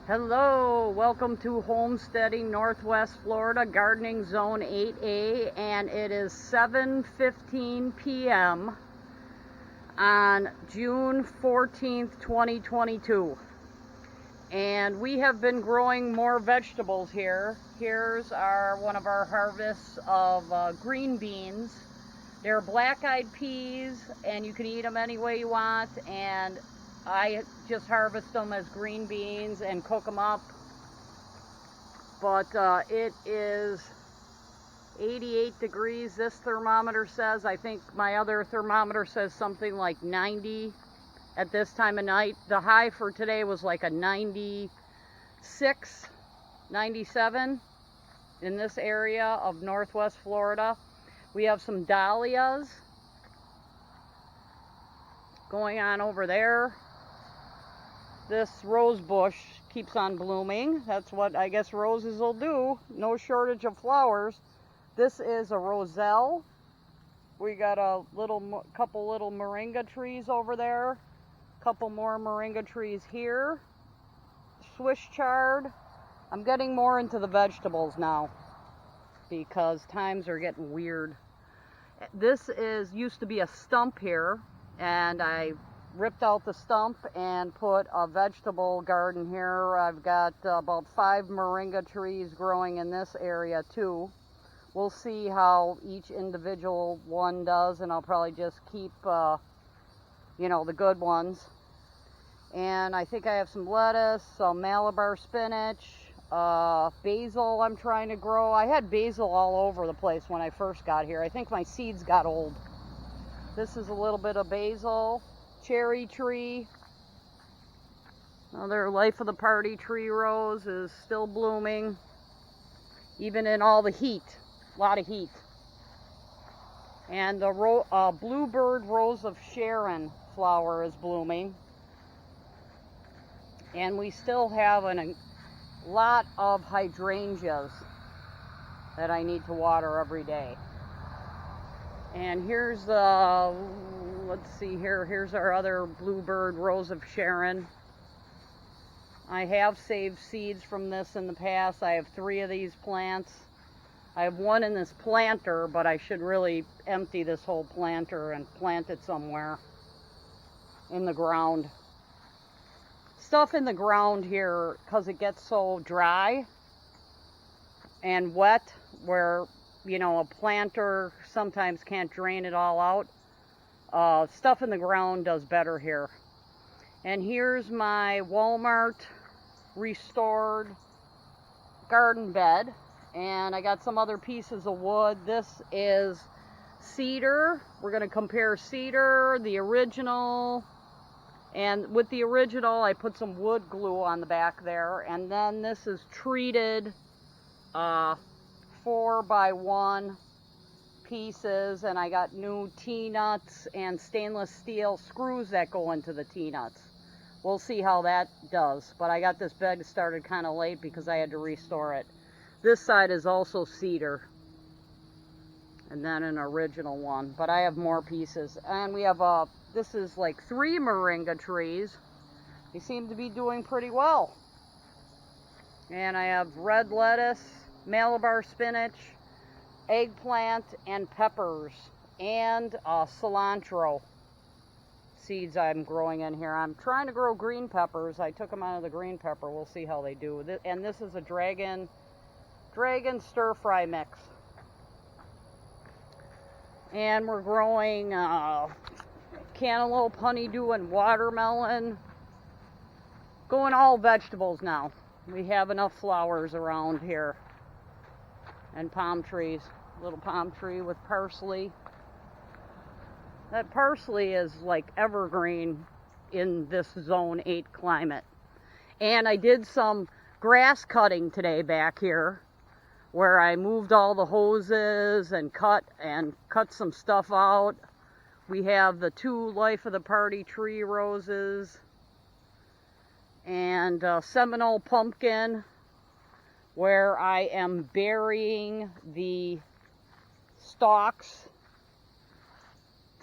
Hello, welcome to Homesteading Northwest Florida, Gardening Zone 8A, and it is 7:15 p.m. on June 14th, 2022. And we have been growing more vegetables here. Here's one of our harvests of green beans. They're black-eyed peas, and you can eat them any way you want, and I just harvest them as green beans and cook them up. But it is 88 degrees, this thermometer says. I think my other thermometer says something like 90 at this time of night. The high for today was like a 96, 97 in this area of Northwest Florida. We have some dahlias going on over there. This rose bush keeps on blooming. That's what I guess roses will do. No shortage of flowers. This is a roselle. We got a couple little moringa trees over there. Couple more moringa trees here. Swiss chard. I'm getting more into the vegetables now because times are getting weird. This used to be a stump here, and I ripped out the stump and put a vegetable garden here. I've got about 5 moringa trees growing in this area too. We'll see how each individual one does, and I'll probably just keep the good ones. And I think I have some lettuce, some Malabar spinach, basil I'm trying to grow. I had basil all over the place when I first got here. I think my seeds got old. This is a little bit of basil. Cherry tree. Another life of the party tree rose is still blooming, even in all the heat. A lot of heat. And the bluebird rose of Sharon flower is blooming. And we still have a lot of hydrangeas that I need to water every day. And here's let's see here, here's our other bluebird rose of Sharon. I have saved seeds from this in the past. I have 3 of these plants. I have 1 in this planter, but I should really empty this whole planter and plant it somewhere in the ground. Stuff in the ground here, because it gets so dry and wet, where a planter sometimes can't drain it all out. Stuff in the ground does better here. And here's my Walmart restored garden bed. And I got some other pieces of wood. This is cedar. We're going to compare cedar, the original. And with the original, I put some wood glue on the back there. And then this is treated 4x1 pieces, and I got new T-nuts and stainless steel screws that go into the T-nuts. We'll see how that does, but I got this bed started kind of late because I had to restore it. This side is also cedar, and then an original one, but I have more pieces. And we have this is like 3 moringa trees. They seem to be doing pretty well. And I have red lettuce, Malabar spinach, eggplant, and peppers, and cilantro seeds I'm growing in here. I'm trying to grow green peppers. I took them out of the green pepper. We'll see how they do. And this is a dragon stir fry mix. And we're growing cantaloupe, honeydew, and watermelon. Going all vegetables now. We have enough flowers around here. And palm trees. Little palm tree with parsley. That parsley is like evergreen in this zone 8 climate. And I did some grass cutting today back here, where I moved all the hoses and cut some stuff out. We have the 2 life of the party tree roses and Seminole pumpkin, where I am burying the stalks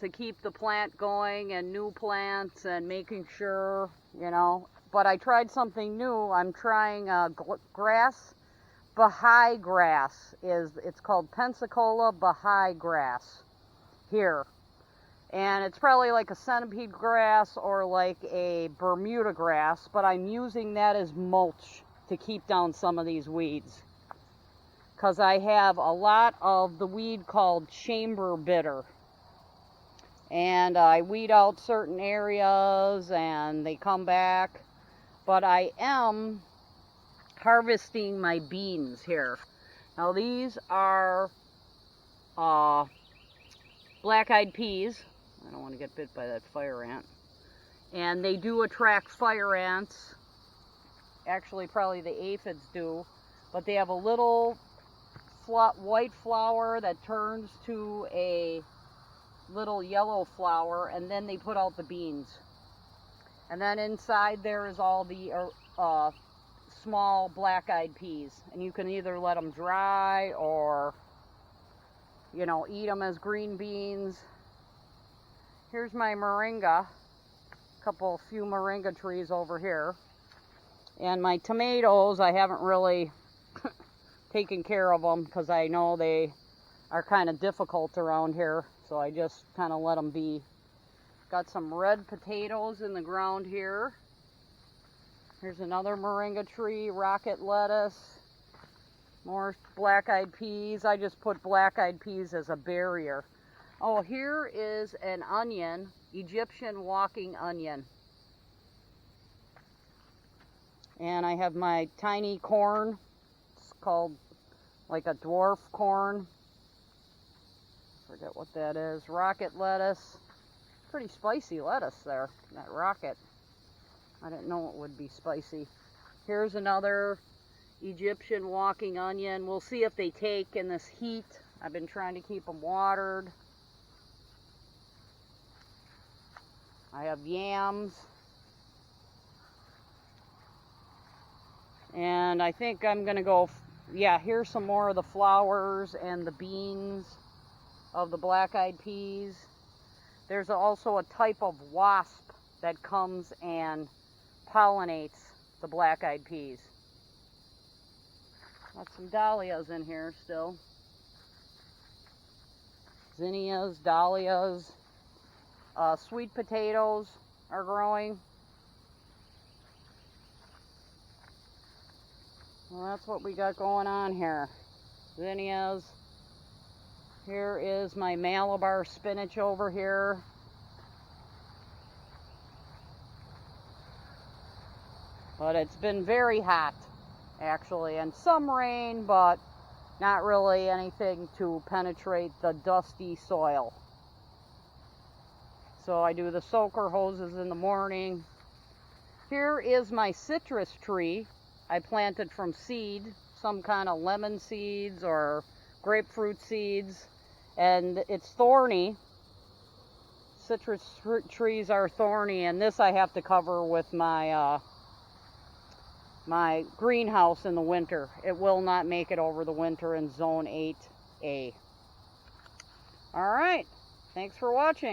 to keep the plant going, and new plants, and making sure, but I tried something new. I'm trying grass, Baha'i grass. It's called Pensacola Baha'i grass here. And it's probably like a centipede grass or like a Bermuda grass, but I'm using that as mulch to keep down some of these weeds. Because I have a lot of the weed called chamber bitter. And I weed out certain areas and they come back. But I am harvesting my beans here. Now these are black-eyed peas. I don't want to get bit by that fire ant. And they do attract fire ants. Actually, probably the aphids do. But they have a little white flower that turns to a little yellow flower, and then they put out the beans. And then inside there is all the small black-eyed peas. And you can either let them dry or, you know, eat them as green beans. Here's my moringa, few moringa trees over here. And my tomatoes, I haven't really taken care of them because I know they are kind of difficult around here. So I just kind of let them be. Got some red potatoes in the ground here. Here's another moringa tree, rocket lettuce, more black-eyed peas. I just put black-eyed peas as a barrier. Oh, here is an onion, Egyptian walking onion. And I have my tiny corn. It's called like a dwarf corn. Forget what that is. Rocket lettuce. Pretty spicy lettuce there, that rocket. I didn't know it would be spicy. Here's another Egyptian walking onion. We'll see if they take in this heat. I've been trying to keep them watered. I have yams. And I think I'm going to go, yeah, here's some more of the flowers and the beans of the black-eyed peas. There's also a type of wasp that comes and pollinates the black-eyed peas. Got some dahlias in here still. Zinnias, dahlias. Sweet potatoes are growing. Well, that's what we got going on here. Zinnias. Here is my Malabar spinach over here. But it's been very hot, actually, and some rain, but not really anything to penetrate the dusty soil. So I do the soaker hoses in the morning. Here is my citrus tree. I planted from seed, some kind of lemon seeds or grapefruit seeds, and it's thorny. Citrus trees are thorny, and this I have to cover with my my greenhouse in the winter. It will not make it over the winter in Zone 8A. All right, thanks for watching.